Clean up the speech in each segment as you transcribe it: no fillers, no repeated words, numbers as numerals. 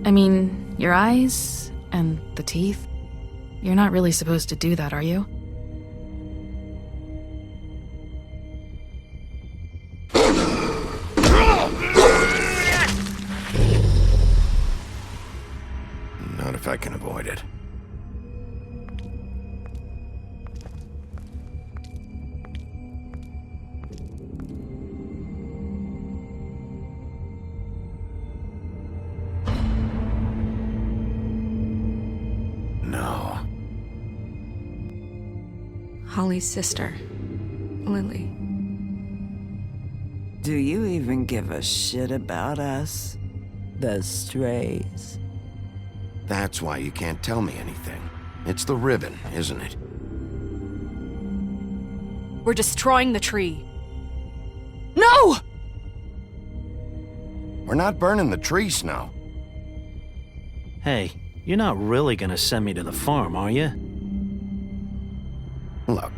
I mean, your eyes and the teeth. You're not really supposed to do that, are you? Not if I can avoid it. No. Holly's sister, Lily. Do you even give a shit about us? The strays. That's why you can't tell me anything. It's the ribbon, isn't it? We're destroying the tree. No! We're not burning the tree, Snow. Hey, you're not really gonna send me to the farm, are you? Look,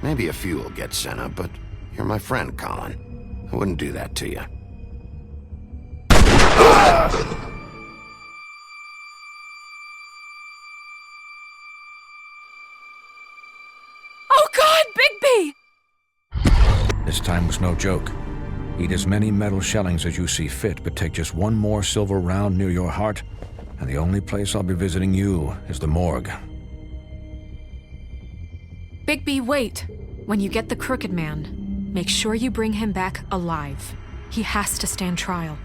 maybe a few will get sent up, but you're my friend, Colin. I wouldn't do that to you. Oh God, Bigby! This time was no joke. Eat as many metal shellings as you see fit, but take just one more silver round near your heart, and the only place I'll be visiting you is the morgue. Bigby, wait. When you get the Crooked Man, make sure you bring him back alive. He has to stand trial.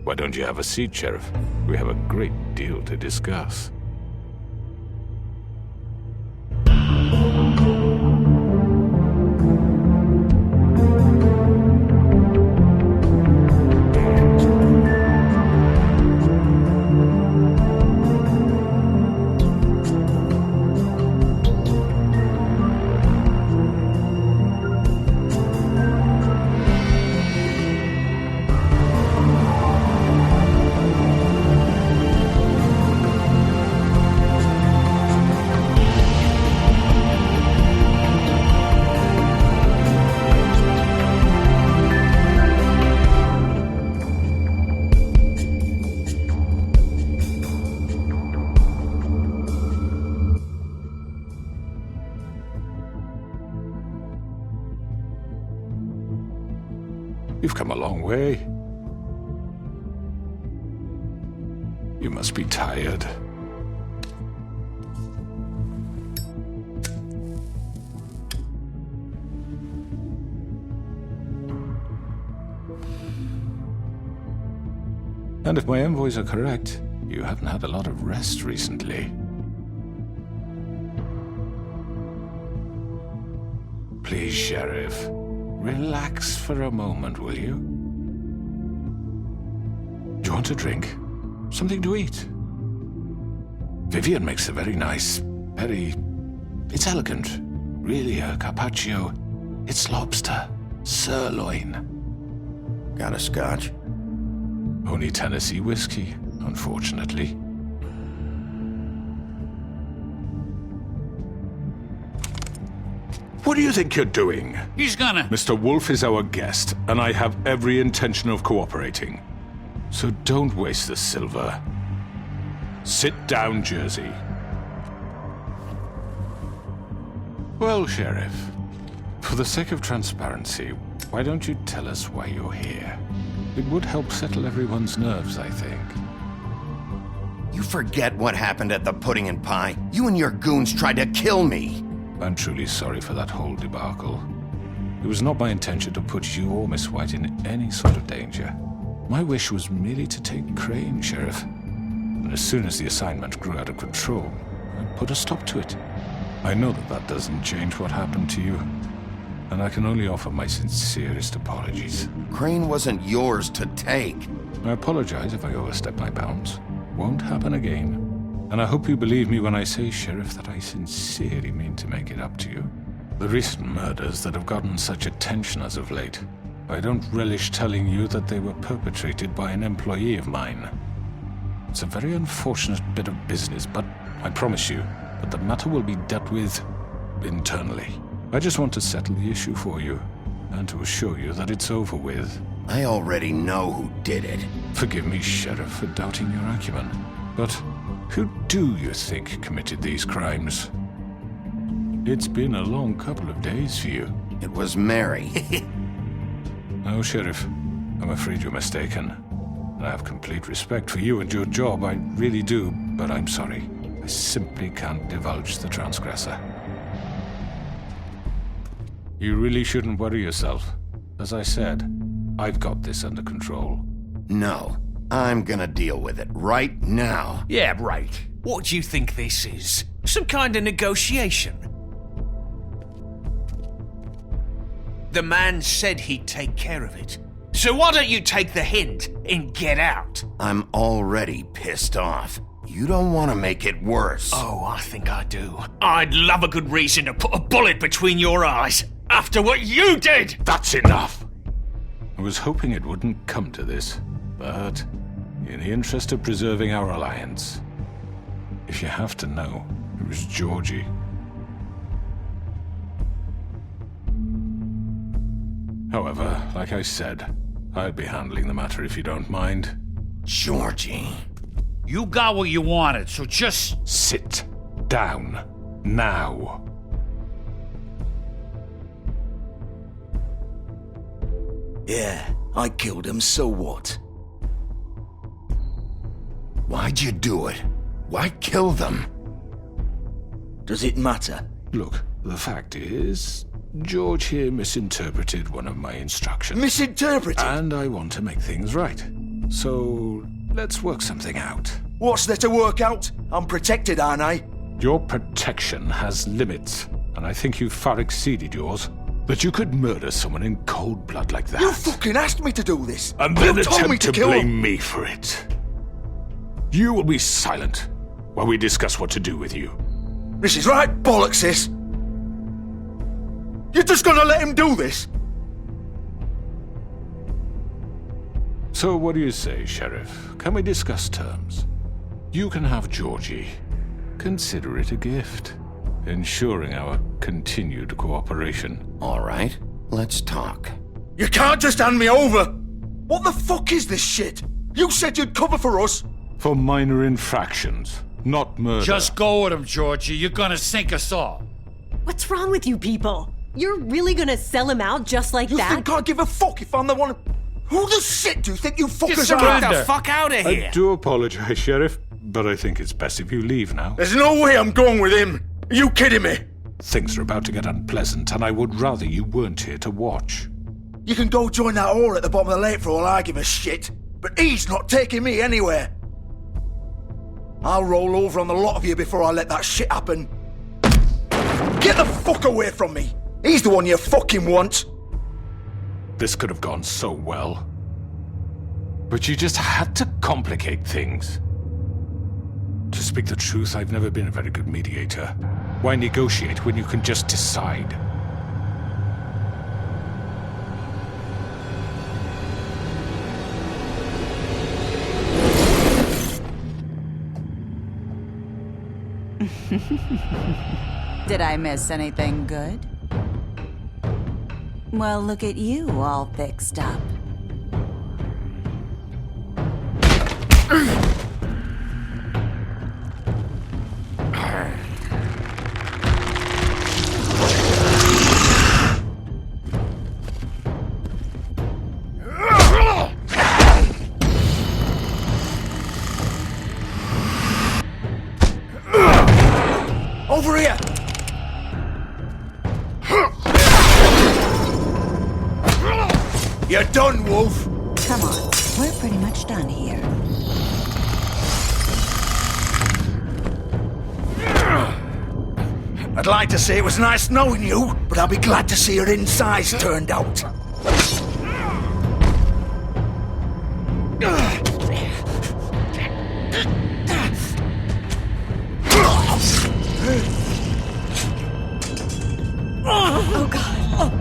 Why don't you have a seat, Sheriff? We have a great deal to discuss. You've come a long way. You must be tired. And if my envoys are correct, you haven't had a lot of rest recently. Please, Sheriff. Relax for a moment, will you? Do you want a drink? Something to eat? Vivian makes a very nice, it's elegant. Really a carpaccio. It's lobster. Sirloin. Got a scotch? Only Tennessee whiskey, unfortunately. What do you think you're doing? He's gonna... Mr. Wolf is our guest, and I have every intention of cooperating. So don't waste the silver. Sit down, Jersey. Well, Sheriff, for the sake of transparency, why don't you tell us why you're here? It would help settle everyone's nerves, I think. You forget what happened at the Pudding and Pie? You and your goons tried to kill me! I'm truly sorry for that whole debacle. It was not my intention to put you or Miss White in any sort of danger. My wish was merely to take Crane, Sheriff. And as soon as the assignment grew out of control, and put a stop to it. I know that that doesn't change what happened to you, and I can only offer my sincerest apologies. Crane wasn't yours to take. I apologize if I overstep my bounds. Won't happen again. And I hope you believe me when I say, Sheriff, that I sincerely mean to make it up to you. The recent murders that have gotten such attention as of late, I don't relish telling you that they were perpetrated by an employee of mine. It's a very unfortunate bit of business, but I promise you that the matter will be dealt with internally. I just want to settle the issue for you, and to assure you that it's over with. I already know who did it. Forgive me, Sheriff, for doubting your acumen, but who do you think committed these crimes? It's been a long couple of days for you. It was Mary. No, Sheriff, I'm afraid you're mistaken. I have complete respect for you and your job, I really do, but I'm sorry. I simply can't divulge the transgressor. You really shouldn't worry yourself. As I said, I've got this under control. No, I'm gonna deal with it right now. Yeah, right. What do you think this is? Some kind of negotiation? The man said he'd take care of it. So why don't you take the hint and get out? I'm already pissed off. You don't want to make it worse. Oh, I think I do. I'd love a good reason to put a bullet between your eyes after what you did! That's enough! I was hoping it wouldn't come to this, but in the interest of preserving our alliance, if you have to know, it was Georgie. However, like I said, I'll be handling the matter if you don't mind. Georgie. You got what you wanted, so just... Sit down. Now. Yeah, I killed him, so what? Why'd you do it? Why kill them? Does it matter? Look, the fact is, George here misinterpreted one of my instructions. Misinterpreted? And I want to make things right. So, let's work something out. What's there to work out? I'm protected, aren't I? Your protection has limits, and I think you've far exceeded yours. But you could murder someone in cold blood like that. You fucking asked me to do this! And then you told me attempt to kill blame him. me for it. You will be silent while we discuss what to do with you. This is right bollocks, sis! You're just gonna let him do this? So what do you say, Sheriff? Can we discuss terms? You can have Georgie. Consider it a gift, ensuring our continued cooperation. All right, let's talk. You can't just hand me over! What the fuck is this shit? You said you'd cover for us! For minor infractions, not murder. Just go with him, Georgie. You're gonna sink us all. What's wrong with you people? You're really gonna sell him out just like You that? think I give a fuck if I'm the one... Who the shit do you think you fuckers Get are? the fuck out of here! I do apologize, Sheriff, but I think it's best if you leave now. There's no way I'm going with him! Are you kidding me? Things are about to get unpleasant, and I would rather you weren't here to watch. You can go join that whore at the bottom of the lake for all I give a shit, but he's not taking me anywhere. I'll roll over on the lot of you before I let that shit happen. Get the fuck away from me! He's the one you fucking want! This could have gone so well. But you just had to complicate things. To speak the truth, I've never been a very good mediator. Why negotiate when you can just decide? Did I miss anything good? Well, look at you, all fixed up. Over here! You're done, Wolf! Come on, we're pretty much done here. I'd like to say it was nice knowing you, but I'll be glad to see your insides turned out. Oh, God.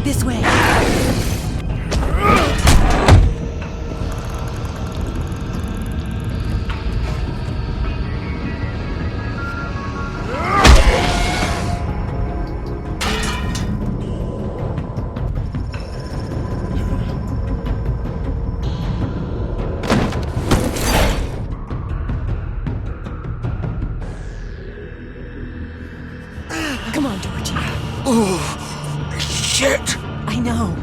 This way. Come on, Georgie. Oh, shit! I know.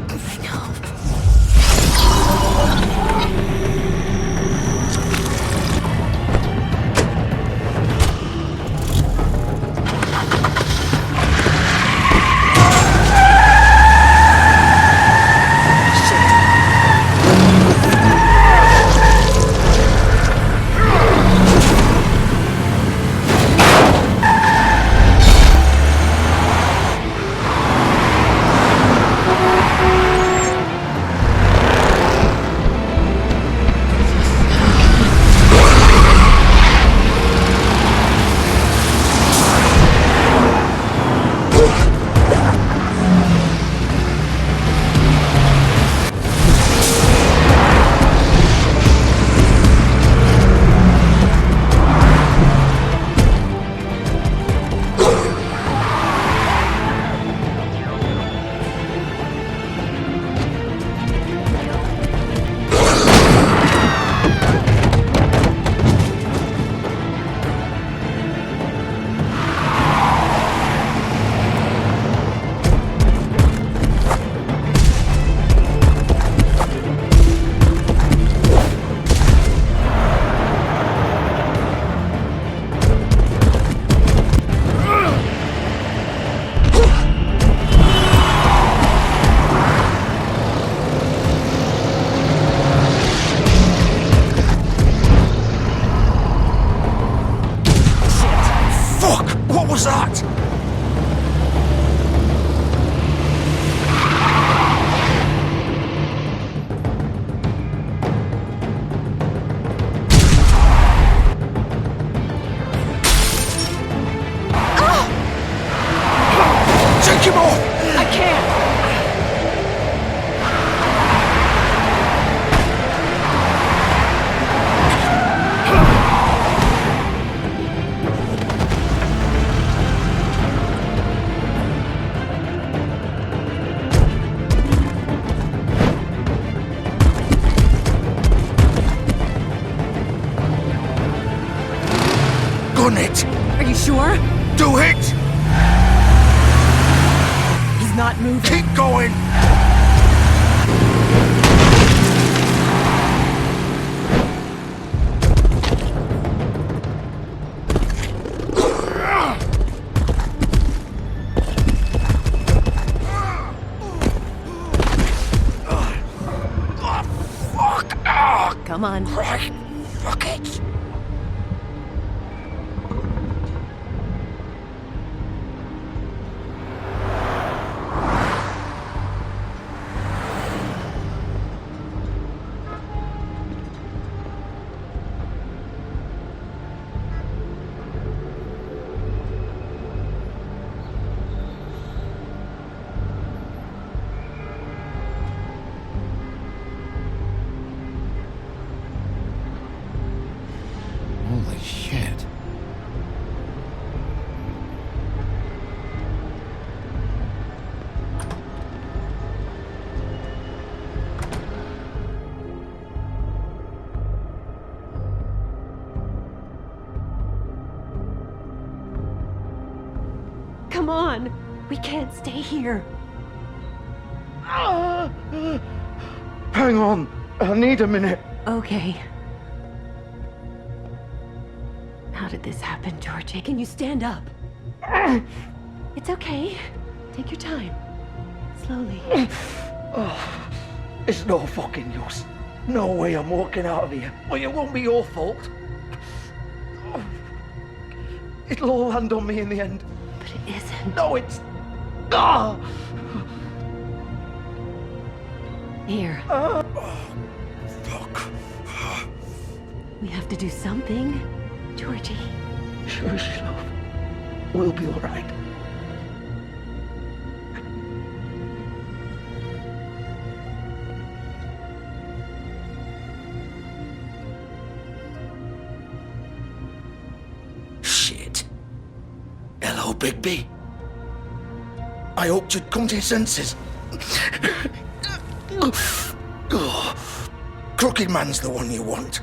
What was that? Take him off! I can't! Gun it! Are you sure? Do it! He's not moving. Keep going! Come on. Right. Fuck it! Holy shit. Come on. We can't stay here. Hang on. I need a minute. Okay. How did this happen, Georgie? Can you stand up? It's okay. Take your time. Slowly. Oh, it's no fucking use. No way I'm walking out of here. Well, it won't be your fault. Oh, it'll all land on me in the end. But it isn't. No, it's... Ah! Here. Oh, fuck. We have to do something. Georgie. Shush, love. We'll be all right. Shit. Hello, Bigby. I hoped you'd come to your senses. Crooked Man's the one you want.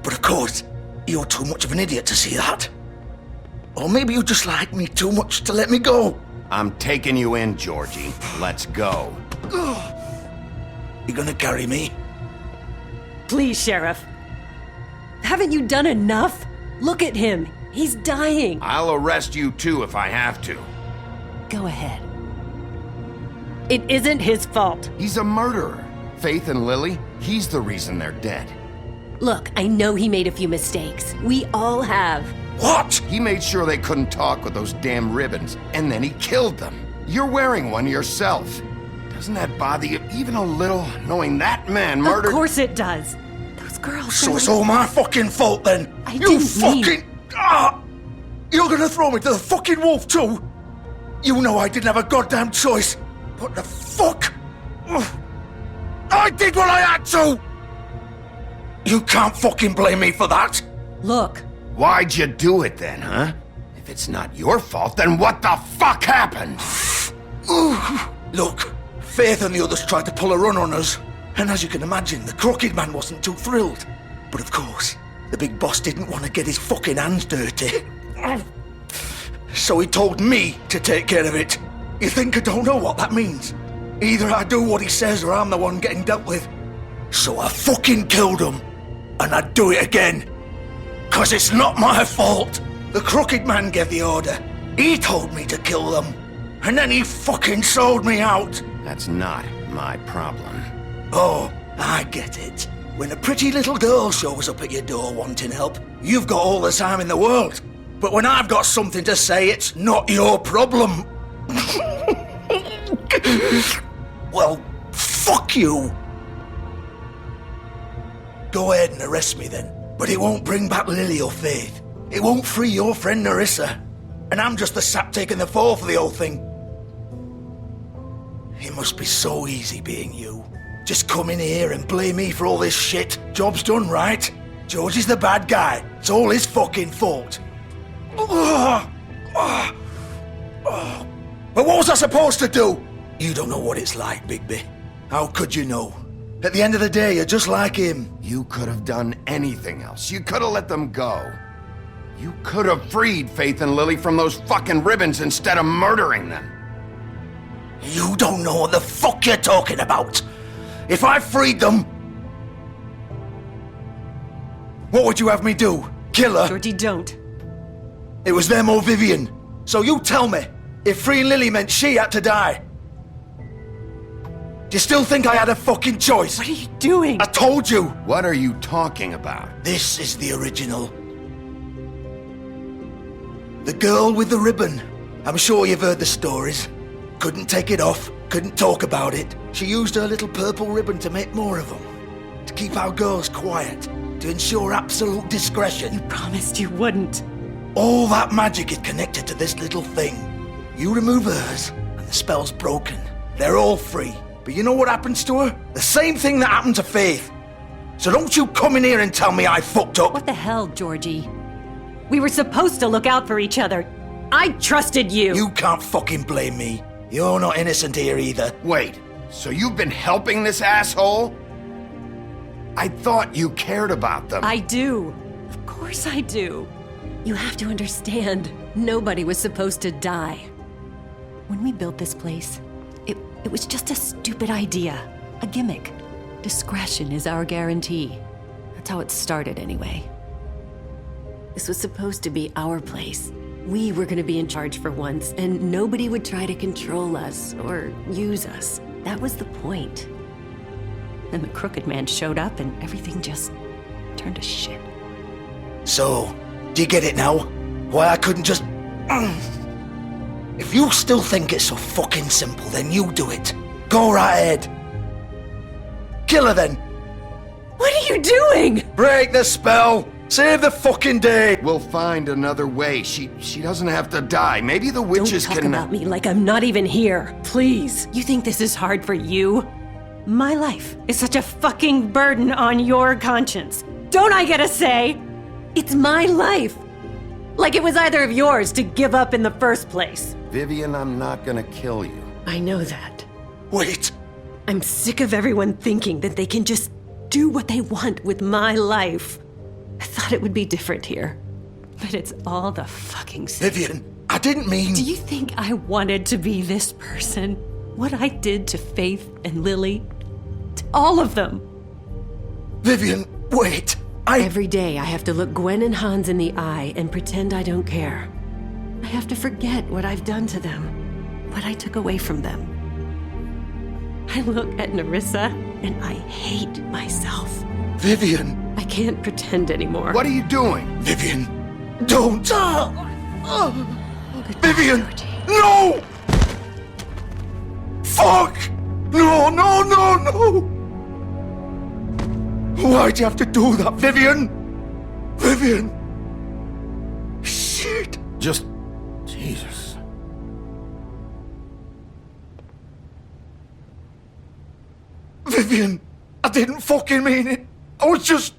But of course, you're too much of an idiot to see that. Or maybe you just like me too much to let me go. I'm taking you in, Georgie. Let's go. You gonna carry me? Please, Sheriff. Haven't you done enough? Look at him. He's dying. I'll arrest you too if I have to. Go ahead. It isn't his fault. He's a murderer. Faith and Lily, he's the reason they're dead. Look, I know he made a few mistakes. We all have. What? He made sure they couldn't talk with those damn ribbons, and then he killed them. You're wearing one yourself. Doesn't that bother you even a little, knowing that man murdered... Of course it does. Those girls... So it's all my fucking fault then? I didn't fucking... Ah! You're gonna throw me to the fucking wolf too? You know I didn't have a goddamn choice. What the fuck? I did what I had to! You can't fucking blame me for that! Look. Why'd you do it then, huh? If it's not your fault, then what the fuck happened? Look, Faith and the others tried to pull a run on us. And as you can imagine, the Crooked Man wasn't too thrilled. But of course, the big boss didn't want to get his fucking hands dirty. So he told me to take care of it. You think I don't know what that means? Either I do what he says or I'm the one getting dealt with. So I fucking killed him. And I'd do it again. 'Cause it's not my fault. The Crooked Man gave the order. He told me to kill them. And then he fucking sold me out. That's not my problem. Oh, I get it. When a pretty little girl shows up at your door wanting help, you've got all the time in the world. But when I've got something to say, it's not your problem. Well, fuck you. Go ahead and arrest me then. But it won't bring back Lily or Faith. It won't free your friend Narissa. And I'm just the sap taking the fall for the whole thing. It must be so easy being you. Just come in here and blame me for all this shit. Job's done, right? Georgie's the bad guy. It's all his fucking fault. But what was I supposed to do? You don't know what it's like, Bigby. How could you know? At the end of the day, you're just like him. You could have done anything else. You could have let them go. You could have freed Faith and Lily from those fucking ribbons instead of murdering them. You don't know what the fuck you're talking about. If I freed them... What would you have me do? Kill her? Georgie, don't. It was them or Vivian. So you tell me, if freeing Lily meant she had to die, do you still think I had a fucking choice? What are you doing? I told you. What are you talking about? This is the original. The girl with the ribbon. I'm sure you've heard the stories. Couldn't take it off, couldn't talk about it. She used her little purple ribbon to make more of them. To keep our girls quiet. To ensure absolute discretion. You promised you wouldn't. All that magic is connected to this little thing. You remove hers, and the spell's broken. They're all free. But you know what happens to her? The same thing that happened to Faith. So don't you come in here and tell me I fucked up. What the hell, Georgie? We were supposed to look out for each other. I trusted you. You can't fucking blame me. You're not innocent here either. Wait, so you've been helping this asshole? I thought you cared about them. I do. Of course I do. You have to understand, nobody was supposed to die. When we built this place, it was just a stupid idea. A gimmick. Discretion is our guarantee. That's how it started anyway. This was supposed to be our place. We were going to be in charge for once, and nobody would try to control us or use us. That was the point. Then the crooked man showed up and everything just turned to shit. So, do you get it now? Why I couldn't just... If you still think it's so fucking simple, then you do it. Go right ahead. Kill her then. What are you doing? Break the spell. Save the fucking day. We'll find another way. She doesn't have to die. Maybe the witches Don't talk can... about me like I'm not even here. Please. You think this is hard for you? My life is such a fucking burden on your conscience. Don't I get a say? It's my life. Like it was either of yours to give up in the first place. Vivian, I'm not gonna kill you. I know that. Wait. I'm sick of everyone thinking that they can just do what they want with my life. I thought it would be different here. But it's all the fucking same. Vivian, I didn't mean... Do you think I wanted to be this person? What I did to Faith and Lily? To all of them? Vivian, wait. Every day I have to look Gwen and Hans in the eye and pretend I don't care. I have to forget what I've done to them, what I took away from them. I look at Nerissa and I hate myself. Vivian. I can't pretend anymore. What are you doing? Vivian, don't. Vivian, no! Fuck! No, no, no, no! Why'd you have to do that, Vivian? Vivian! Shit! Just... Jesus. Vivian, I didn't fucking mean it. I was just...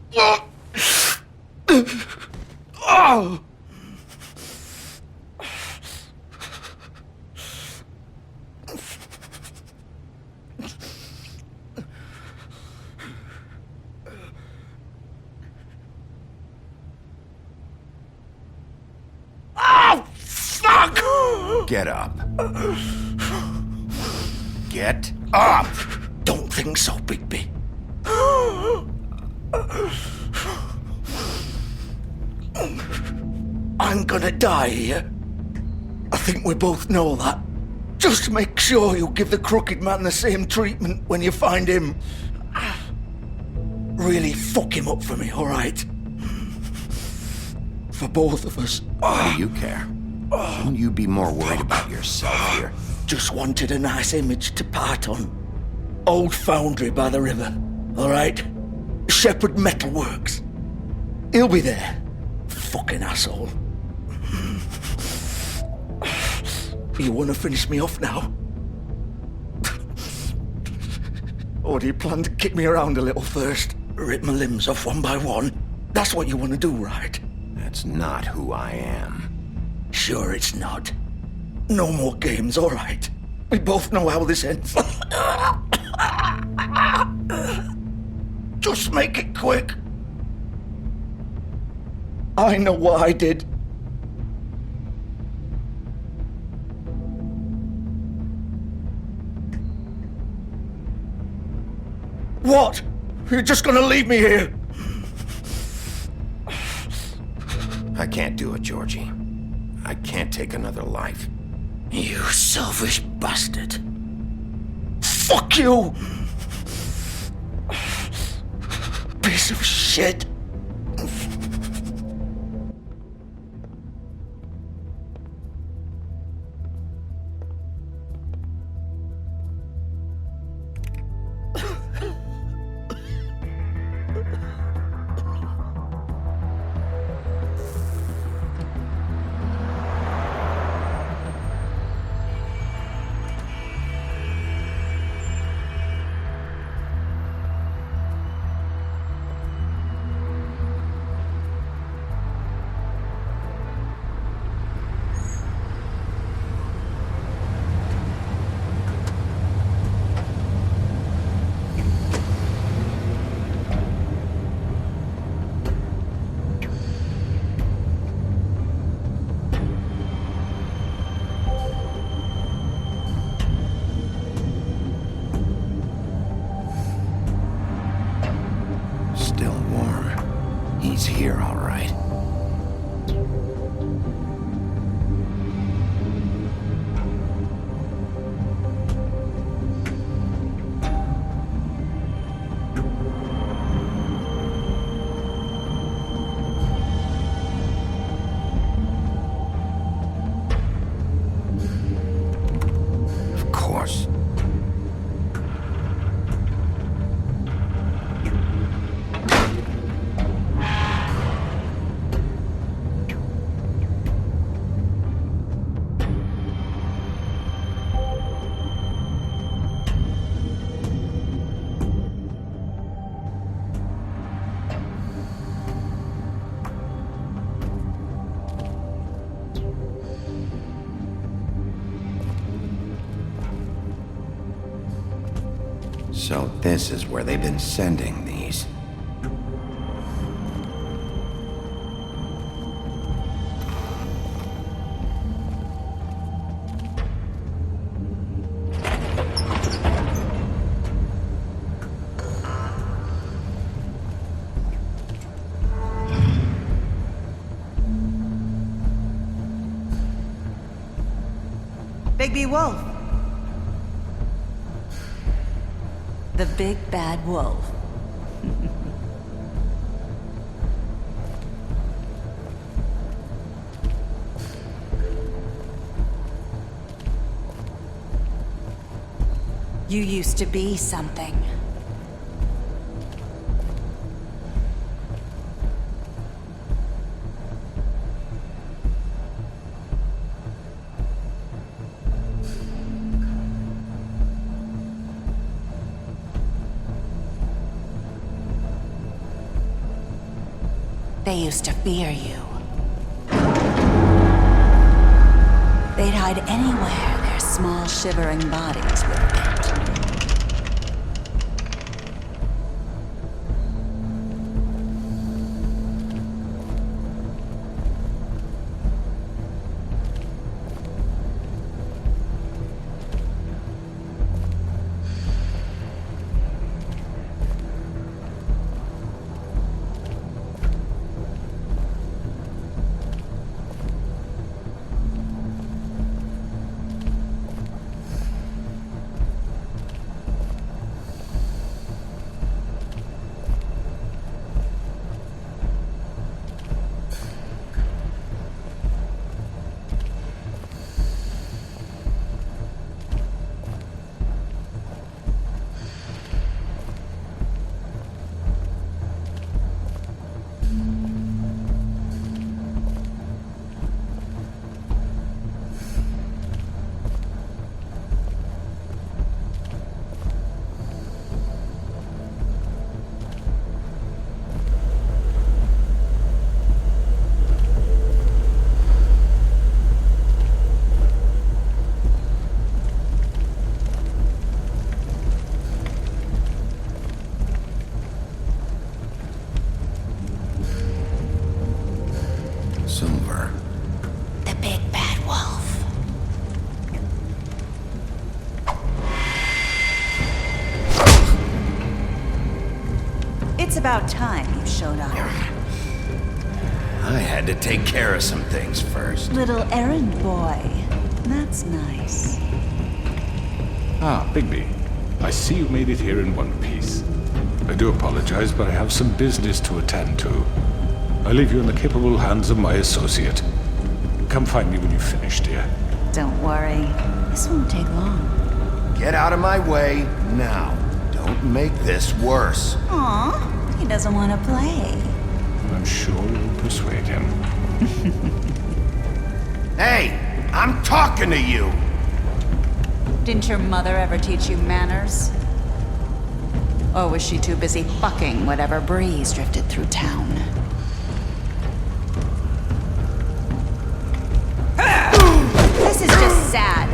Oh! Get up. Get up! Don't think so, Bigby. I'm gonna die here. I think we both know that. Just make sure you give the crooked man the same treatment when you find him. Really fuck him up for me, alright? For both of us. Why do you care? Shouldn't you be more worried about yourself here? Just wanted a nice image to part on. Old foundry by the river, alright? Shepherd Metalworks. He'll be there. Fucking asshole. You wanna finish me off now? Or do you plan to kick me around a little first? Rip my limbs off one by one? That's what you wanna do, right? That's not who I am. Sure it's not. No more games, alright. We both know how this ends. Just make it quick. I know what I did. What? You're just gonna leave me here? I can't do it, Georgie. I can't take another life. You selfish bastard. Fuck you! Piece of shit. So this is where they've been sending these. Bigby Wolf. The big bad wolf. You used to be something. They used to fear you. They'd hide anywhere their small, shivering bodies would fit. Silver. The big bad wolf. It's about time you showed up. I had to take care of some things first. Little errand boy. That's nice. Ah, Bigby. I see you made it here in one piece. I do apologize, but I have some business to attend to. I leave you in the capable hands of my associate. Come find me when you've finished, dear. Don't worry. This won't take long. Get out of my way now. Don't make this worse. Aw, he doesn't want to play. I'm sure you'll persuade him. Hey, I'm talking to you! Didn't your mother ever teach you manners? Or was she too busy fucking whatever breeze drifted through town? This is just sad.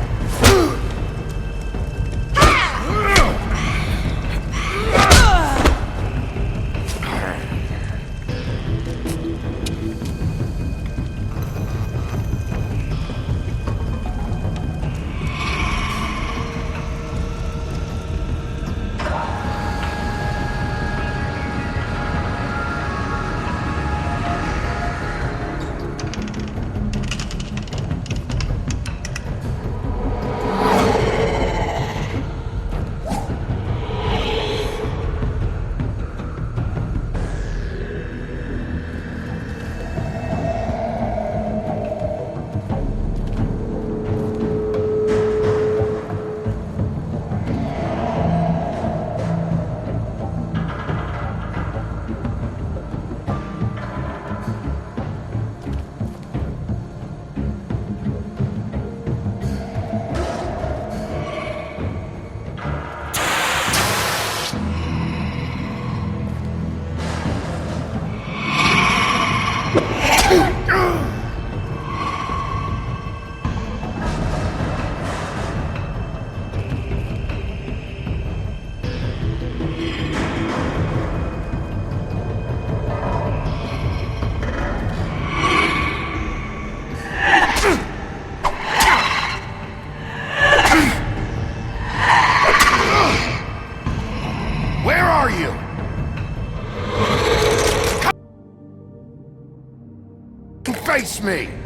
Face me!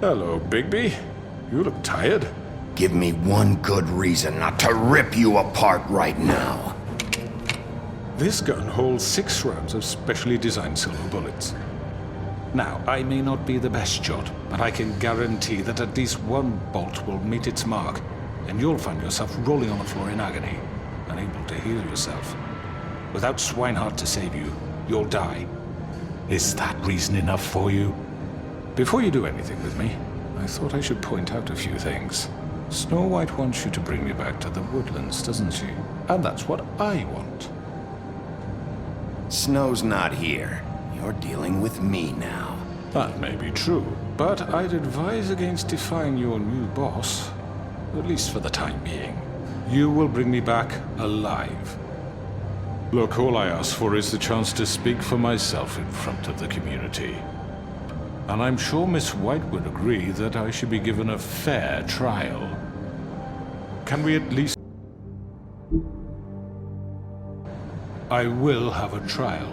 Hello, Bigby. You look tired. Give me one good reason not to rip you apart right now. This gun holds 6 rounds of specially designed silver bullets. Now, I may not be the best shot, but I can guarantee that at least one bolt will meet its mark, and you'll find yourself rolling on the floor in agony, unable to heal yourself. Without Swinehart to save you, you'll die. Is that reason enough for you? Before you do anything with me, I thought I should point out a few things. Snow White wants you to bring me back to the woodlands, doesn't she? And that's what I want. Snow's not here. You're dealing with me now. That may be true, but I'd advise against defying your new boss, at least for the time being. You will bring me back alive. Look, all I ask for is the chance to speak for myself in front of the community. And I'm sure Miss White would agree that I should be given a fair trial. Can we at least... I will have a trial.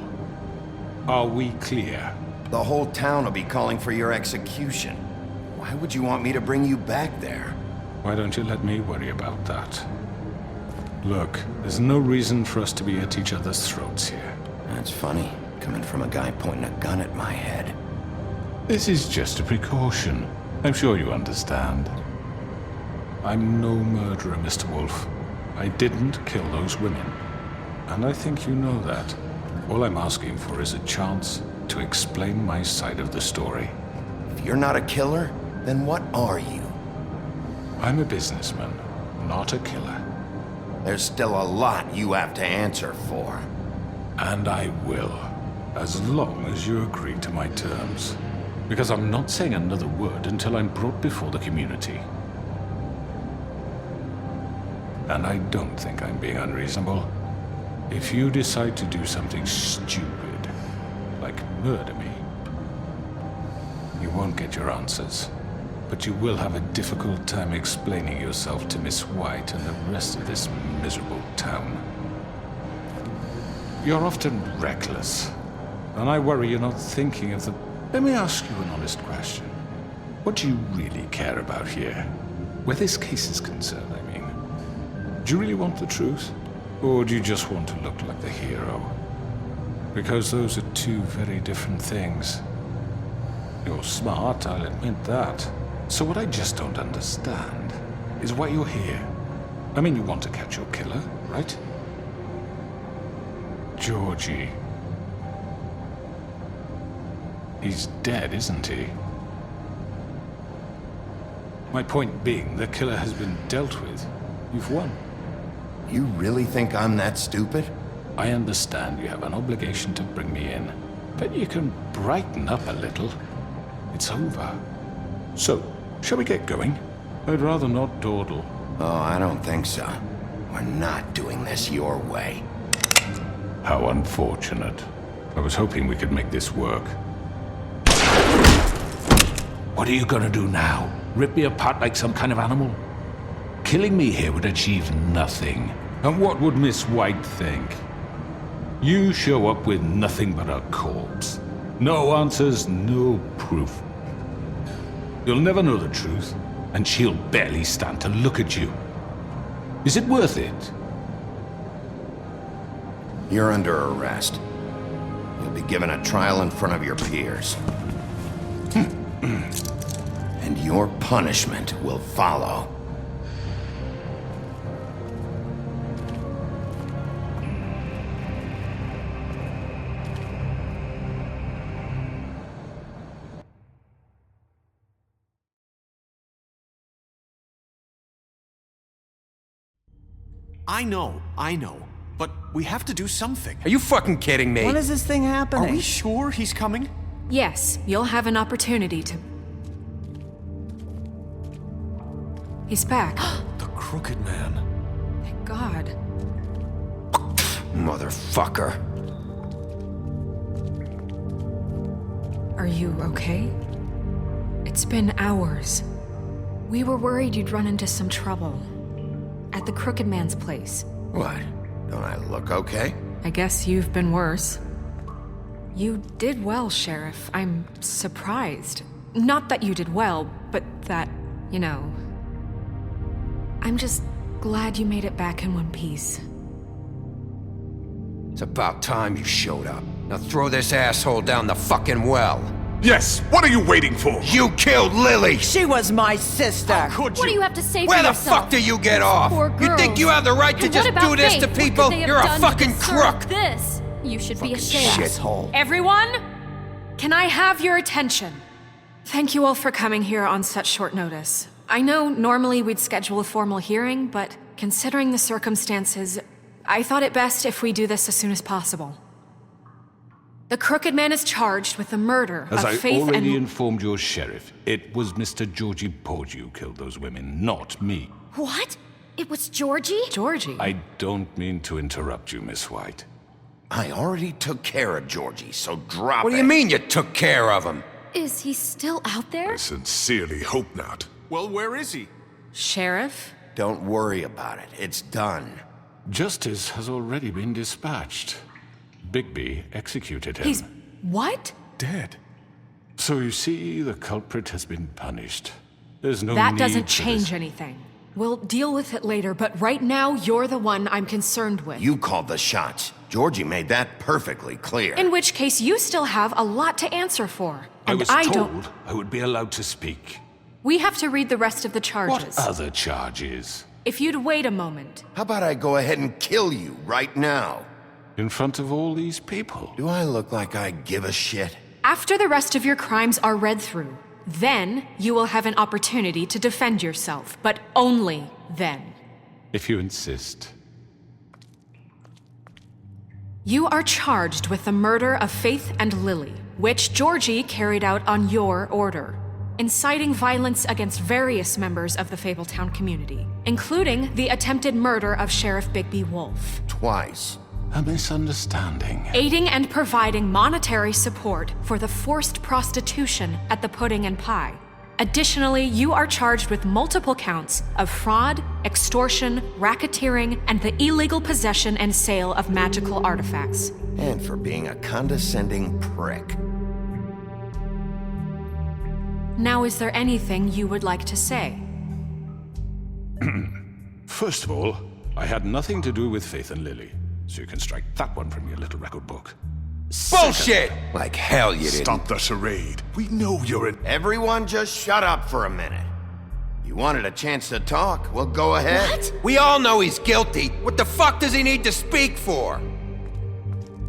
Are we clear? The whole town will be calling for your execution. Why would you want me to bring you back there? Why don't you let me worry about that? Look, there's no reason for us to be at each other's throats here. That's funny, coming from a guy pointing a gun at my head. This is just a precaution. I'm sure you understand. I'm no murderer, Mr. Wolf. I didn't kill those women. And I think you know that. All I'm asking for is a chance to explain my side of the story. If you're not a killer, then what are you? I'm a businessman, not a killer. There's still a lot you have to answer for. And I will, as long as you agree to my terms. Because I'm not saying another word until I'm brought before the community. And I don't think I'm being unreasonable. If you decide to do something stupid, like murder me, you won't get your answers. But you will have a difficult time explaining yourself to Miss White and the rest of this miserable town. You're often reckless, and I worry you're not thinking of the... Let me ask you an honest question. What do you really care about here? Where this case is concerned, I mean. Do you really want the truth? Or do you just want to look like the hero? Because those are two very different things. You're smart, I'll admit that. So what I just don't understand is why you're here. I mean, you want to catch your killer, right? Georgie. He's dead, isn't he? My point being, the killer has been dealt with. You've won. You really think I'm that stupid? I understand you have an obligation to bring me in, but you can brighten up a little. It's over. So, shall we get going? I'd rather not dawdle. Oh, I don't think so. We're not doing this your way. How unfortunate. I was hoping we could make this work. What are you gonna do now? Rip me apart like some kind of animal? Killing me here would achieve nothing. And what would Miss White think? You show up with nothing but a corpse. No answers, no proof. You'll never know the truth, and she'll barely stand to look at you. Is it worth it? You're under arrest. You'll be given a trial in front of your peers. And your punishment will follow. I know. But we have to do something. Are you fucking kidding me? When is this thing happening? Are we sure he's coming? Yes, you'll have an opportunity to... He's back. The Crooked Man. Thank God. Motherfucker. Are you okay? It's been hours. We were worried you'd run into some trouble. At the Crooked Man's place. What? Don't I look okay? I guess you've been worse. You did well, Sheriff. I'm surprised. Not that you did well, but that, you know... I'm just glad you made it back in one piece. It's about time you showed up. Now throw this asshole down the fucking well. Yes, what are you waiting for? You killed Lily! She was my sister. Could What do you? you have to say Where for the yourself? fuck do you get off? Poor You think girls. you have the right to And just what about do this to Faith? people? What could they have You're a done to fucking deserve crook! This. You should be ashamed. Shithole. Everyone, can I have your attention? Thank you all for coming here on such short notice. I know normally we'd schedule a formal hearing, but considering the circumstances, I thought it best if we do this as soon as possible. The Crooked Man is charged with the murder As of I Faith already and... informed your sheriff, it was Mr. Georgie Porgy who killed those women, not me. What? It was Georgie? Georgie? I don't mean to interrupt you, Miss White. I already took care of Georgie, so drop it. What do you mean you took care of him? Is he still out there? I sincerely hope not. Well, where is he? Sheriff? Don't worry about it. It's done. Justice has already been dispatched. Bigby executed him. He's... what? Dead. So you see, the culprit has been punished. There's no That need doesn't for change this. anything. We'll deal with it later, but right now, you're the one I'm concerned with. You called the shots. Georgie made that perfectly clear. In which case, you still have a lot to answer for. I And was I told don't... I would be allowed to speak. We have to read the rest of the charges. What other charges? If you'd wait a moment. How about I go ahead and kill you right now? In front of all these people? Do I look like I give a shit? After the rest of your crimes are read through, then you will have an opportunity to defend yourself, but only then. If you insist. You are charged with the murder of Faith and Lily, which Georgie carried out on your order, inciting violence against various members of the Fabletown community, including the attempted murder of Sheriff Bigby Wolf. Twice. A misunderstanding. Aiding and providing monetary support for the forced prostitution at the Pudding and Pie. Additionally, you are charged with multiple counts of fraud, extortion, racketeering, and the illegal possession and sale of magical artifacts. And for being a condescending prick. Now, is there anything you would like to say? First of all, I had nothing to do with Faith and Lily, so you can strike that one from your little record book. Bullshit! Like hell you didn't. Stop the charade. We know you're an... Everyone just shut up for a minute. You wanted a chance to talk? Well, go ahead. What? We all know he's guilty. What the fuck does he need to speak for?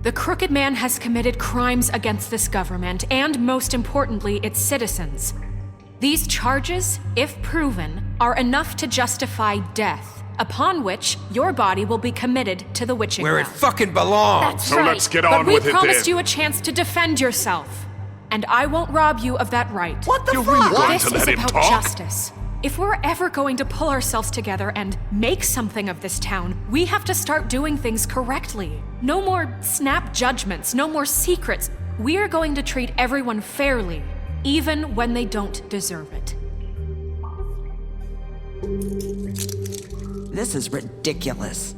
The Crooked Man has committed crimes against this government and, most importantly, its citizens. These charges, if proven, are enough to justify death, upon which your body will be committed to the witching Where it ground. fucking belongs. That's So right. let's get But on we with it promised then. you a chance to defend yourself, and I won't rob you of that right. What the You're fuck? really going This to is let him about talk? justice. If we're ever going to pull ourselves together and make something of this town, we have to start doing things correctly. No more snap judgments, no more secrets. We are going to treat everyone fairly, even when they don't deserve it. This is ridiculous.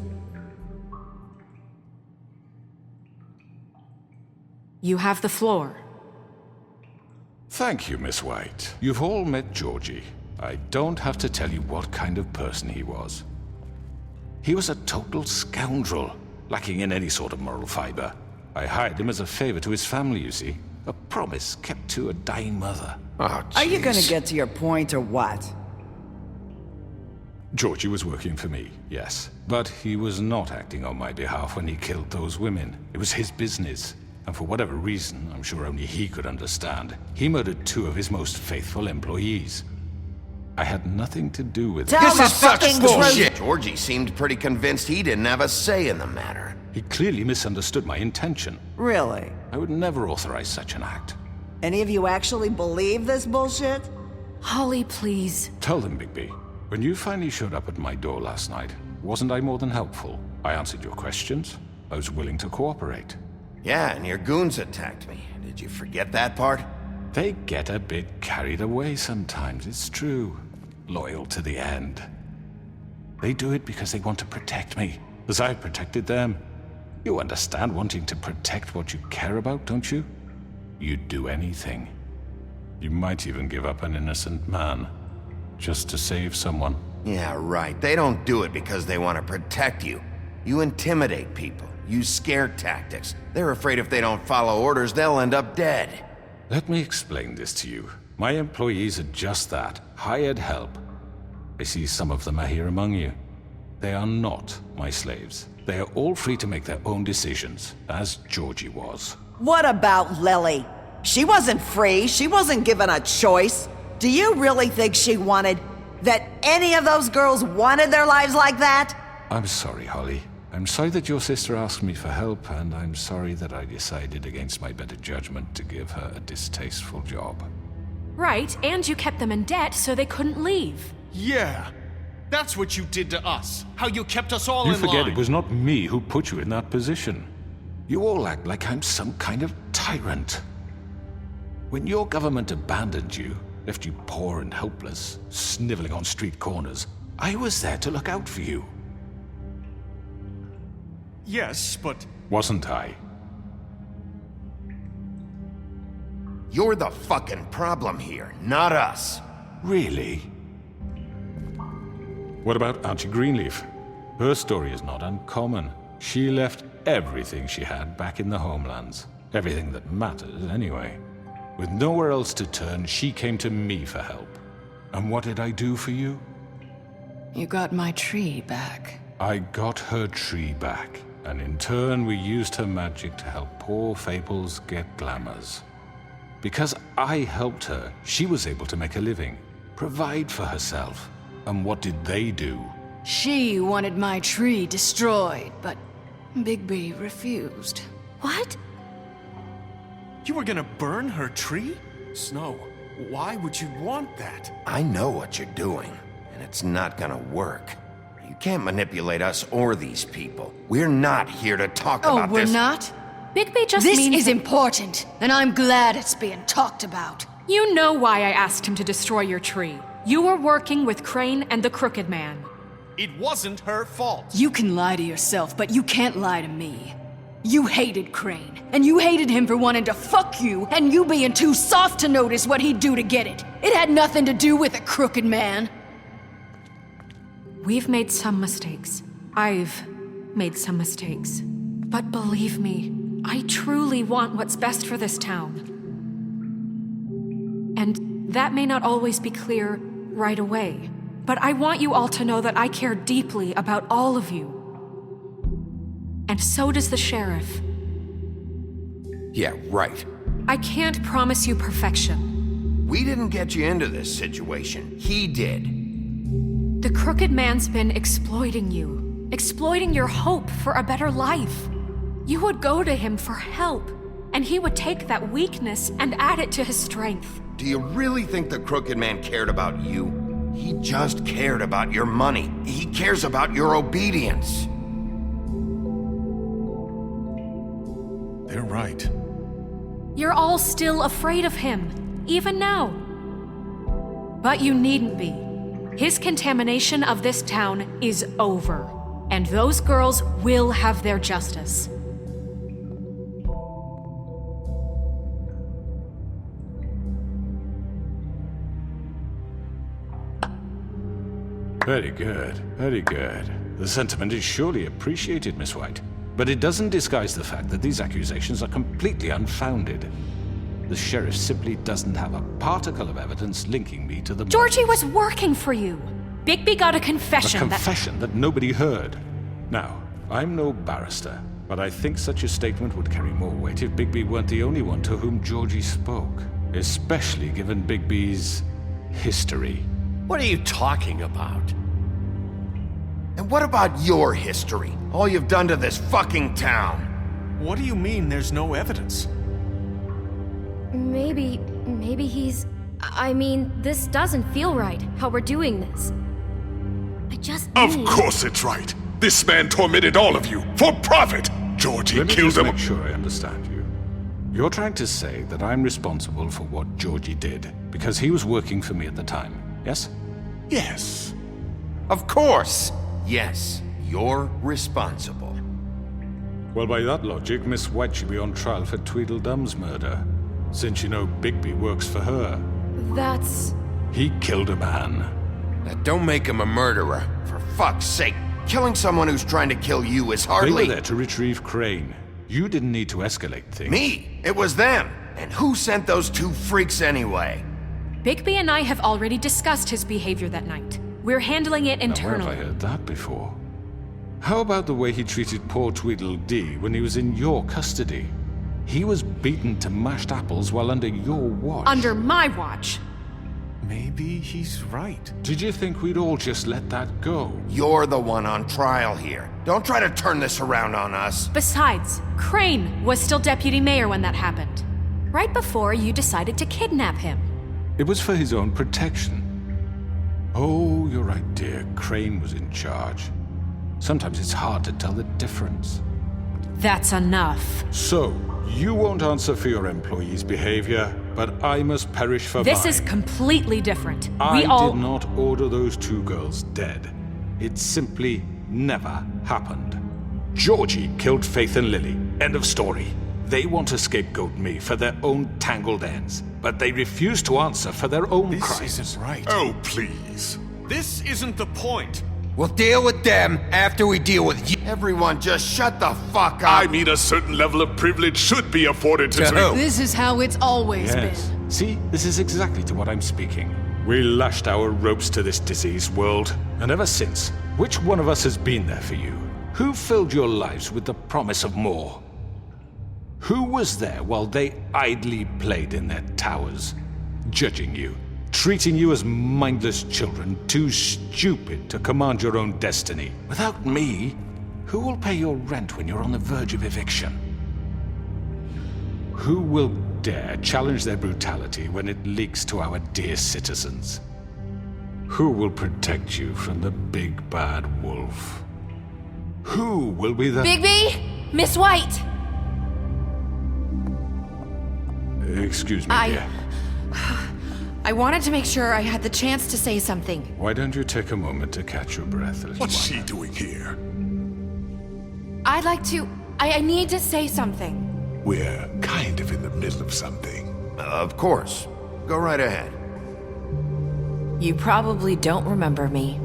You have the floor. Thank you, Miss White. You've all met Georgie. I don't have to tell you what kind of person he was. He was a total scoundrel, lacking in any sort of moral fiber. I hired him as a favor to his family, you see. A promise kept to a dying mother. Oh, Are you jeez. gonna get to your point or what? Georgie was working for me, yes. But he was not acting on my behalf when he killed those women. It was his business. And for whatever reason, I'm sure only he could understand, he murdered 2 of his most faithful employees. I had nothing to do with it. This is such bullshit! Georgie seemed pretty convinced he didn't have a say in the matter. He clearly misunderstood my intention. Really? I would never authorize such an act. Any of you actually believe this bullshit? Holly, please. Tell them, Bigby. When you finally showed up at my door last night, wasn't I more than helpful? I answered your questions. I was willing to cooperate. Yeah, and your goons attacked me. Did you forget that part? They get a bit carried away sometimes, it's true. Loyal to the end. They do it because they want to protect me, as I protected them. You understand wanting to protect what you care about, don't you? You'd do anything. You might even give up an innocent man, just to save someone. Yeah, right. They don't do it because they want to protect you. You intimidate people, use scare tactics. They're afraid if they don't follow orders, they'll end up dead. Let me explain this to you. My employees are just that, hired help. I see some of them are here among you. They are not my slaves. They are all free to make their own decisions, as Georgie was. What about Lily? She wasn't free. She wasn't given a choice. Do you really think she wanted... that any of those girls wanted their lives like that? I'm sorry, Holly. I'm sorry that your sister asked me for help, and I'm sorry that I decided against my better judgment to give her a distasteful job. Right, and you kept them in debt so they couldn't leave. Yeah, that's what you did to us. How you kept us all You in line. forget it was not me who put you in that position. You all act like I'm some kind of tyrant. When your government abandoned you, left you poor and helpless, sniveling on street corners, I was there to look out for you. Yes, but... Wasn't I? You're the fucking problem here, not us. Really? What about Auntie Greenleaf? Her story is not uncommon. She left everything she had back in the homelands. Everything that mattered, anyway. With nowhere else to turn, she came to me for help. And what did I do for you? You got my tree back. I got her tree back, and in turn we used her magic to help poor Fables get glamours. Because I helped her, she was able to make a living, provide for herself. And what did they do? She wanted my tree destroyed, but Bigby refused. What? You were gonna burn her tree? Snow, why would you want that? I know what you're doing, and it's not gonna work. You can't manipulate us or these people. We're not here to talk about this. Oh, we're not? Bigby just This means is important, and I'm glad it's being talked about. You know why I asked him to destroy your tree. You were working with Crane and the Crooked Man. It wasn't her fault. You can lie to yourself, but you can't lie to me. You hated Crane, and you hated him for wanting to fuck you, and you being too soft to notice what he'd do to get it. It had nothing to do with a Crooked Man. We've made some mistakes. I've made some mistakes. But believe me, I truly want what's best for this town. And that may not always be clear right away, but I want you all to know that I care deeply about all of you. And so does the sheriff. Yeah, right. I can't promise you perfection. We didn't get you into this situation. He did. The Crooked Man's been exploiting you, exploiting your hope for a better life. You would go to him for help, and he would take that weakness and add it to his strength. Do you really think the Crooked Man cared about you? He just cared about your money. He cares about your obedience. They're right. You're all still afraid of him, even now. But you needn't be. His contamination of this town is over, and those girls will have their justice. Very good, very good. The sentiment is surely appreciated, Miss White. But it doesn't disguise the fact that these accusations are completely unfounded. The sheriff simply doesn't have a particle of evidence linking me to the Georgie murders. was working for you. Bigby got a confession. A confession that nobody heard. Now, I'm no barrister, but I think such a statement would carry more weight if Bigby weren't the only one to whom Georgie spoke. Especially given Bigby's history. What are you talking about? And what about your history? All you've done to this fucking town? What do you mean there's no evidence? Maybe he's... I mean, this doesn't feel right, how we're doing this. I just Of course it's right. This man tormented all of you, for profit! Georgie Let me killed just him. make sure I understand you. You're trying to say that I'm responsible for what Georgie did, because he was working for me at the time, yes? Yes. Of course! Yes, you're responsible. Well, by that logic, Miss White should be on trial for Tweedledum's murder, since you know Bigby works for her. That's... He killed a man. Now don't make him a murderer, for fuck's sake. Killing someone who's trying to kill you is hardly... They were there to retrieve Crane. You didn't need to escalate things. Me? It was them. And who sent those two freaks anyway? Bigby and I have already discussed his behavior that night. We're handling it Now, where internally. have I heard that before? How about the way he treated poor Tweedledee when he was in your custody? He was beaten to mashed apples while under your watch. Under my watch. Maybe he's right. Did you think we'd all just let that go? You're the one on trial here. Don't try to turn this around on us. Besides, Crane was still deputy mayor when that happened. Right before you decided to kidnap him. It was for his own protection. Oh, you're right, dear. Crane was in charge. Sometimes it's hard to tell the difference. That's enough. So, you won't answer for your employees' behavior, but I must perish for This mine. is completely different. I We all... did not order those two girls dead. It simply never happened. Georgie killed Faith and Lily. End of story. They want to scapegoat me for their own tangled ends, but they refuse to answer for their own crimes. This isn't right. Oh, please. This isn't the point. We'll deal with them after we deal with you. Everyone just shut the fuck up. I mean, a certain level of privilege should be afforded to... This is how it's always Yes. been. See, this is exactly to what I'm speaking. We lashed our ropes to this diseased world, and ever since, which one of us has been there for you? Who filled your lives with the promise of more? Who was there while they idly played in their towers, judging you, treating you as mindless children, too stupid to command your own destiny? Without me, who will pay your rent when you're on the verge of eviction? Who will dare challenge their brutality when it leaks to our dear citizens? Who will protect you from the big bad wolf? Who will be the... Bigby! Miss White! Excuse me, dear. I wanted to make sure I had the chance to say something. Why don't you take a moment to catch your breath, little What's one? she doing here? I'd like to... I need to say something. We're kind of in the middle of something. Of course. Go right ahead. You probably don't remember me.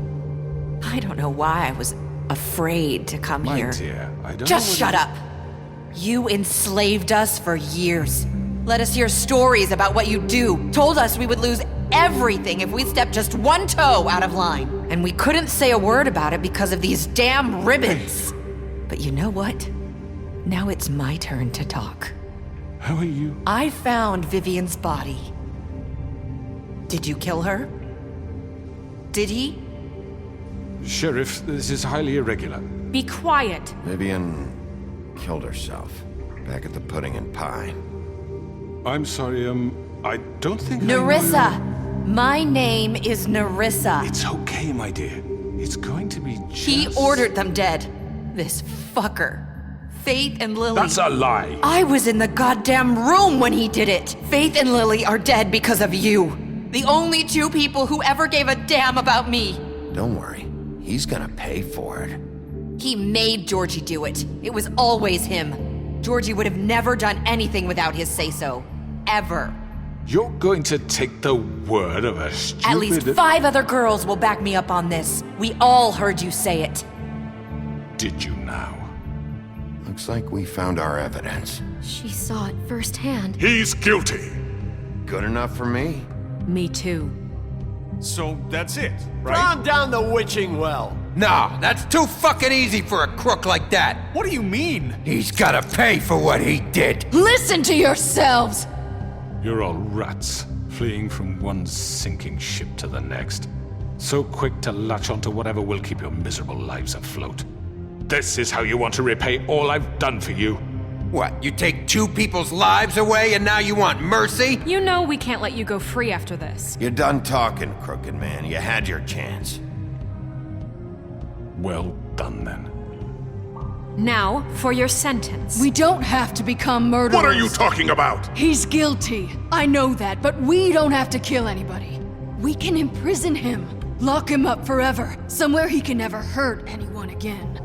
I don't know why I was afraid to come My here. dear, I don't Just know shut up. You enslaved us for years. Let us hear stories about what you do. Told us we would lose everything if we stepped just one toe out of line. And we couldn't say a word about it because of these damn ribbons. But you know what? Now it's my turn to talk. How are you? I found Vivian's body. Did you kill her? Did he? Sheriff, this is highly irregular. Be quiet. Vivian killed herself back at the Pudding and Pie. I'm sorry, I don't think Nerissa! My name is Nerissa. It's okay, my dear. It's going to be just... He ordered them dead. This fucker. Faith and Lily. That's a lie. I was in the goddamn room when he did it. Faith and Lily are dead because of you. The only two people who ever gave a damn about me. Don't worry. He's gonna pay for it. He made Georgie do it. It was always him. Georgie would have never done anything without his say-so. Ever. You're going to take the word of a stupid... At least 5 other girls will back me up on this. We all heard you say it. Did you now? Looks like we found our evidence. She saw it firsthand. He's guilty. Good enough for me. Me too. So that's it, right? Drown down the witching well. Nah, that's too fucking easy for a crook like that. What do you mean? He's gotta pay for what he did. Listen to yourselves! You're all rats, fleeing from one sinking ship to the next. So quick to latch onto whatever will keep your miserable lives afloat. This is how you want to repay all I've done for you. What, you take 2 people's lives away and now you want mercy? You know we can't let you go free after this. You're done talking, crooked man. You had your chance. Well done, then. Now, for your sentence. We don't have to become murderers. What are you talking about? He's guilty. I know that, but we don't have to kill anybody. We can imprison him. Lock him up forever. Somewhere he can never hurt anyone again.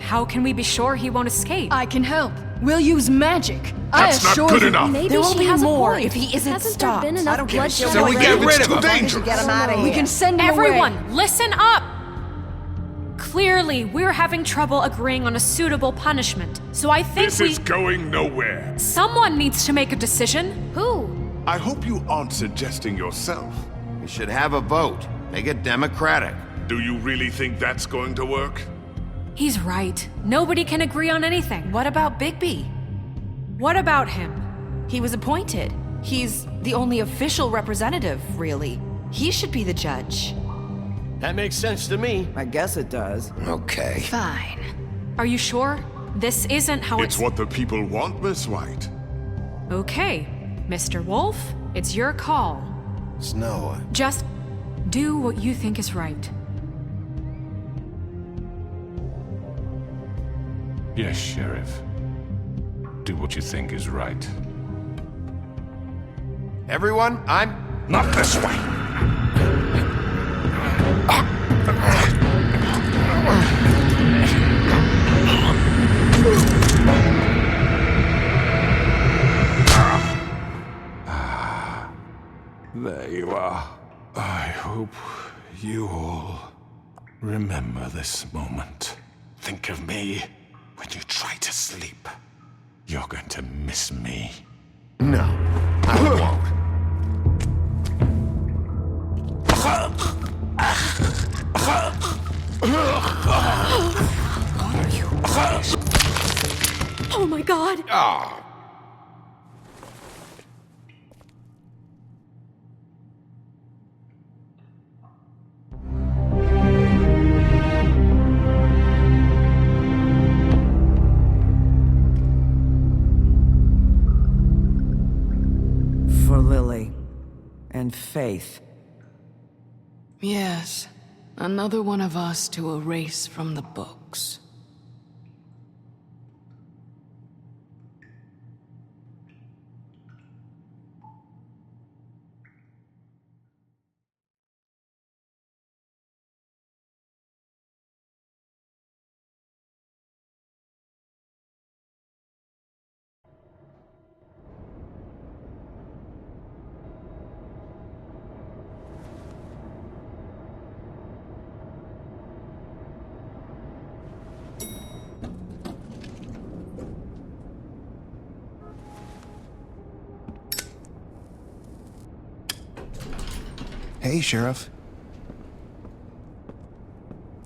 How can we be sure he won't escape? I can help. We'll use magic. That's not good enough. Maybe There will she be has more a point. if he isn't Hasn't stopped. there been enough I don't give a bloodshed shit. So we already? get rid It's of too him. dangerous. Get him out of here. We can send him away. Everyone, listen up! Clearly, we're having trouble agreeing on a suitable punishment, so I think This is going nowhere. Someone needs to make a decision. Who? I hope you aren't suggesting yourself. We should have a vote. Make it democratic. Do you really think that's going to work? He's right. Nobody can agree on anything. What about Bigby? What about him? He was appointed. He's the only official representative, really. He should be the judge. That makes sense to me. I guess it does. Okay. Fine. Are you sure? This isn't how It's what the people want, Miss White. Okay, Mr. Wolf, it's your call. Snow. Just do what you think is right. Yes, Sheriff. Do what you think is right. Everyone, I'm... Not this way! There you are. I hope you all remember this moment. Think of me when you try to sleep. You're going to miss me. No, I won't. Oh my god! Ah. For Lily and Faith. Yes, another one of us to erase from the books. Hey, Sheriff.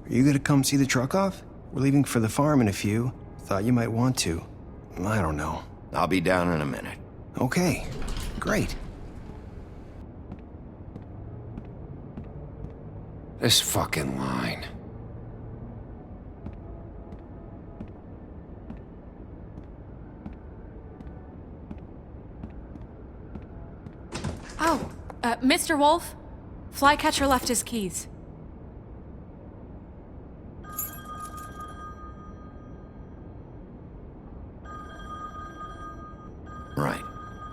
Are you gonna come see the truck off? We're leaving for the farm in a few. Thought you might want to. I don't know. I'll be down in a minute. Okay, great. This fucking line. Oh, Mr. Wolf? Flycatcher left his keys. Right.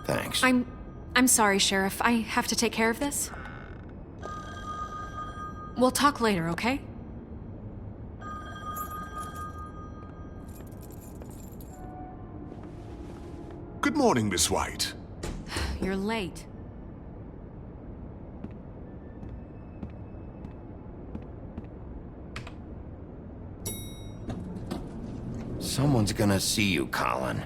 Thanks. I'm sorry, Sheriff. I have to take care of this. We'll talk later, okay? Good morning, Miss White. You're late. Someone's gonna see you, Colin.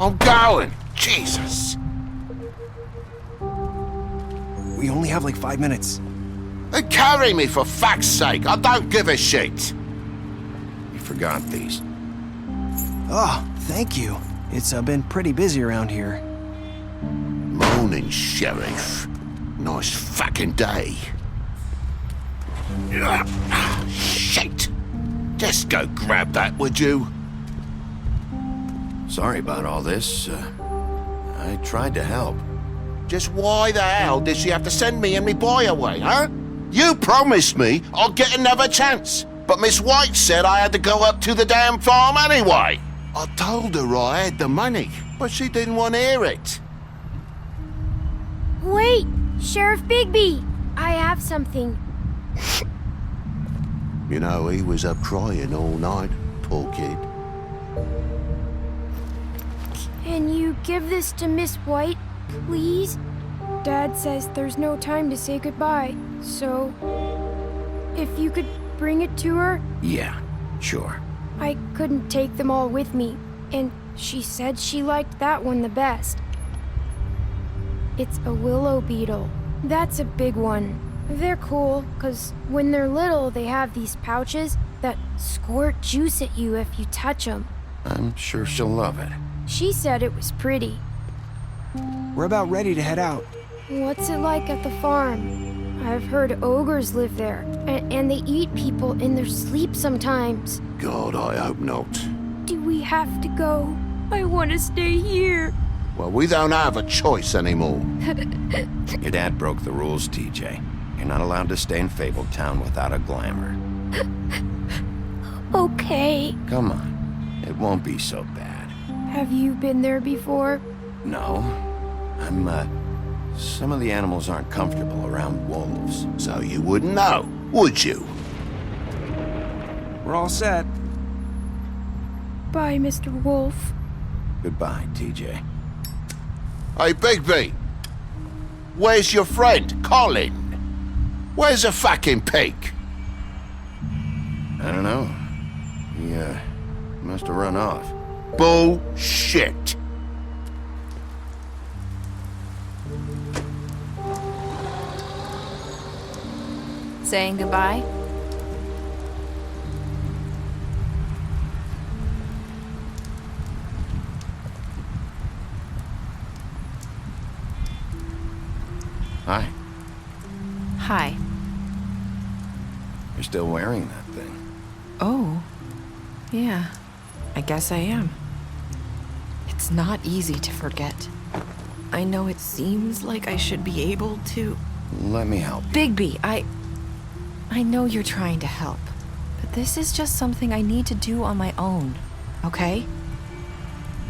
I'm going! Jesus! We only have like 5 minutes. Then carry me, for fuck's sake! I don't give a shit! You forgot these. Oh, thank you. It's been pretty busy around here. Morning, Sheriff. Nice fucking day. Shit! Just go grab that, would you? Sorry about all this. I tried to help. Just why the hell did she have to send me and me boy away, huh? You promised me I'll get another chance, but Miss White said I had to go up to the damn farm anyway. I told her I had the money, but she didn't want to hear it. Wait, Sheriff Bigby! I have something. You know, he was up crying all night, poor kid. Can you give this to Miss White, please? Dad says there's no time to say goodbye, so if you could bring it to her? Yeah, sure. I couldn't take them all with me, and she said she liked that one the best. It's a willow beetle. That's a big one. They're cool, 'cause when they're little, they have these pouches that squirt juice at you if you touch them. I'm sure she'll love it. She said it was pretty. We're about ready to head out. What's it like at the farm? I've heard ogres live there, and they eat people in their sleep sometimes. God, I hope not. Do we have to go? I want to stay here. Well, we don't have a choice anymore. Your dad broke the rules, TJ. You're not allowed to stay in Fabletown without a glamour. Okay. Come on. It won't be so bad. Have you been there before? No. Some of the animals aren't comfortable around wolves. So you wouldn't know, would you? We're all set. Bye, Mr. Wolf. Goodbye, TJ. Hey, Bigby. Where's your friend, Colin? Where's the fucking pig? I don't know. He, must have run off. Bullshit. Saying goodbye? Hi. Hi. You're still wearing that thing. Oh. Yeah. I guess I am. It's not easy to forget. I know it seems like I should be able to... Let me help. Bigby, I know you're trying to help, but this is just something I need to do on my own, okay?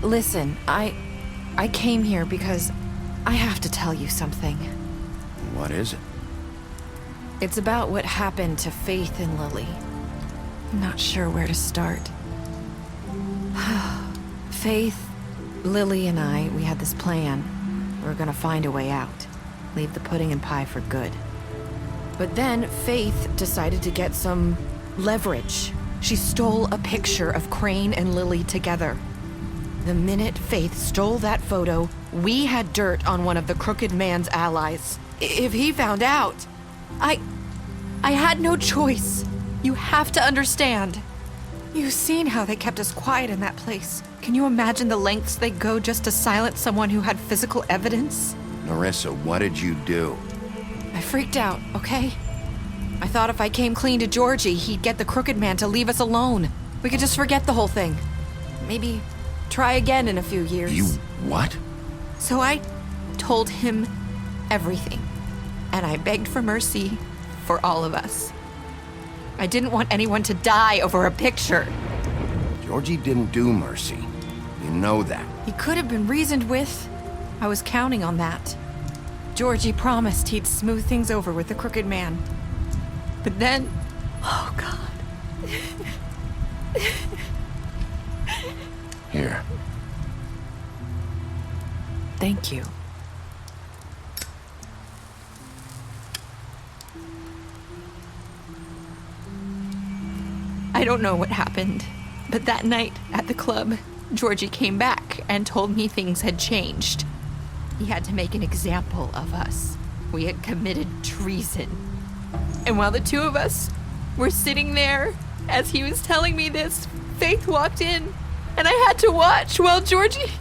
Listen, I came here because I have to tell you something. What is it? It's about what happened to Faith and Lily. I'm not sure where to start. Faith, Lily, and I, we had this plan. We were gonna find a way out. Leave the pudding and pie for good. But then Faith decided to get some leverage. She stole a picture of Crane and Lily together. The minute Faith stole that photo, we had dirt on one of the Crooked Man's allies. If he found out, I had no choice. You have to understand. You've seen how they kept us quiet in that place. Can you imagine the lengths they go just to silence someone who had physical evidence? Narissa, what did you do? I freaked out, okay? I thought if I came clean to Georgie, he'd get the Crooked Man to leave us alone. We could just forget the whole thing. Maybe try again in a few years. You what? So I told him everything. And I begged for mercy for all of us. I didn't want anyone to die over a picture. Georgie didn't do mercy. You know that. He could have been reasoned with. I was counting on that. Georgie promised he'd smooth things over with the Crooked Man. But then... Oh, God. Here. Thank you. I don't know what happened, but that night at the club, Georgie came back and told me things had changed. He had to make an example of us. We had committed treason. And while the two of us were sitting there, as he was telling me this, Faith walked in, and I had to watch while Georgie...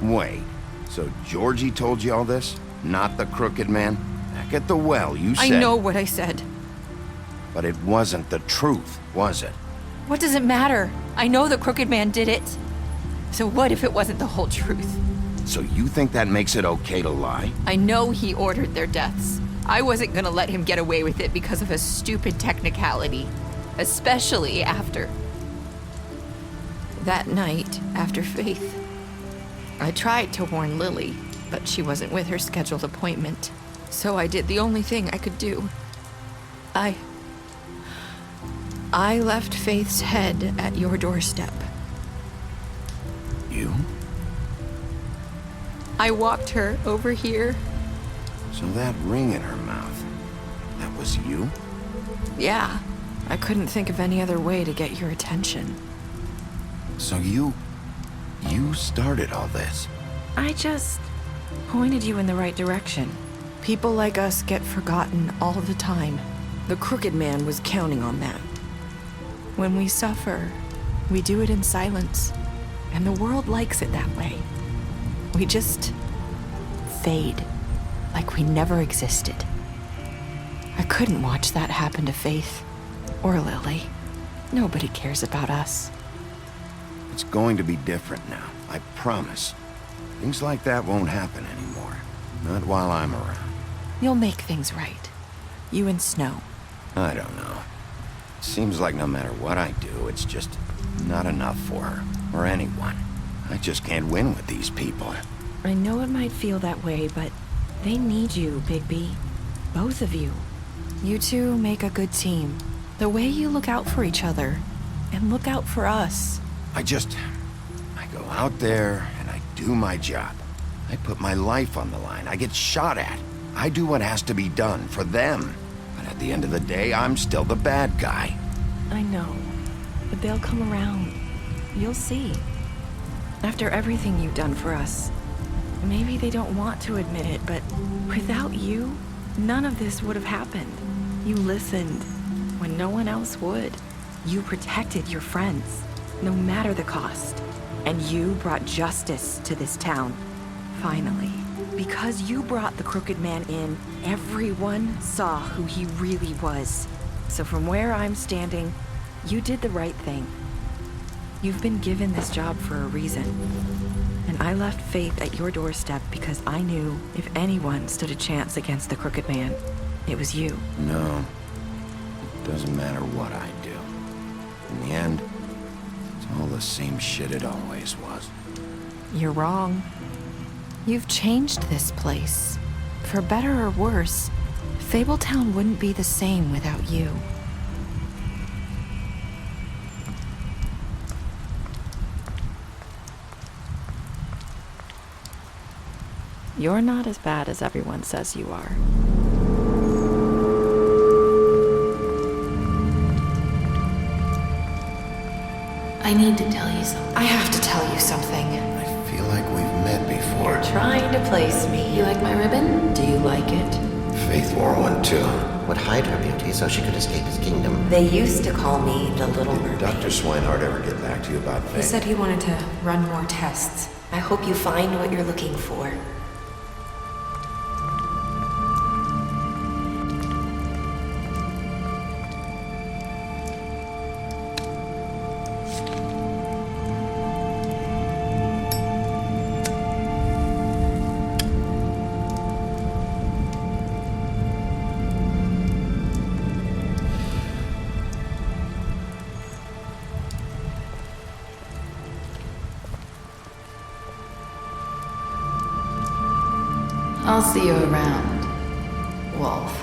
Wait, so Georgie told you all this? Not the Crooked Man? Back at the well, you said... I know what I said. But it wasn't the truth, was it? What does it matter? I know the Crooked Man did it. So what if it wasn't the whole truth? So you think that makes it okay to lie? I know he ordered their deaths. I wasn't gonna let him get away with it because of a stupid technicality. Especially after... that night, after Faith. I tried to warn Lily, but she wasn't with her scheduled appointment. So I did the only thing I could do. I left Faith's head at your doorstep. You? I walked her over here. So that ring in her mouth, that was you? Yeah. I couldn't think of any other way to get your attention. So you started all this? I just pointed you in the right direction. People like us get forgotten all the time. The Crooked Man was counting on that. When we suffer, we do it in silence, and the world likes it that way. We just fade, like we never existed. I couldn't watch that happen to Faith, or Lily. Nobody cares about us. It's going to be different now, I promise. Things like that won't happen anymore. Not while I'm around. You'll make things right. You and Snow. I don't know. Seems like no matter what I do, it's just not enough for her, or anyone. I just can't win with these people. I know it might feel that way, but they need you, Bigby. Both of you. You two make a good team. The way you look out for each other, and look out for us. I go out there, and I do my job. I put my life on the line. I get shot at. I do what has to be done for them. But at the end of the day, I'm still the bad guy. I know. But they'll come around. You'll see. After everything you've done for us. Maybe they don't want to admit it, but without you, none of this would have happened. You listened when no one else would. You protected your friends, no matter the cost. And you brought justice to this town. Finally. Because you brought the Crooked Man in, everyone saw who he really was. So from where I'm standing, you did the right thing. You've been given this job for a reason. And I left Faith at your doorstep because I knew if anyone stood a chance against the Crooked Man, it was you. No. It doesn't matter what I do. In the end, it's all the same shit it always was. You're wrong. You've changed this place. For better or worse, Fabletown wouldn't be the same without you. You're not as bad as everyone says you are. I need to tell you something. I have to tell you something. I feel like we've met before. You're trying to place me. You like my ribbon? Do you like it? Faith wore one too. Would hide her beauty so she could escape his kingdom. They used to call me the Little Mermaid. Dr. Swinehart ever get back to you about Faith? He said he wanted to run more tests. I hope you find what you're looking for. I'll see you around, Wolf.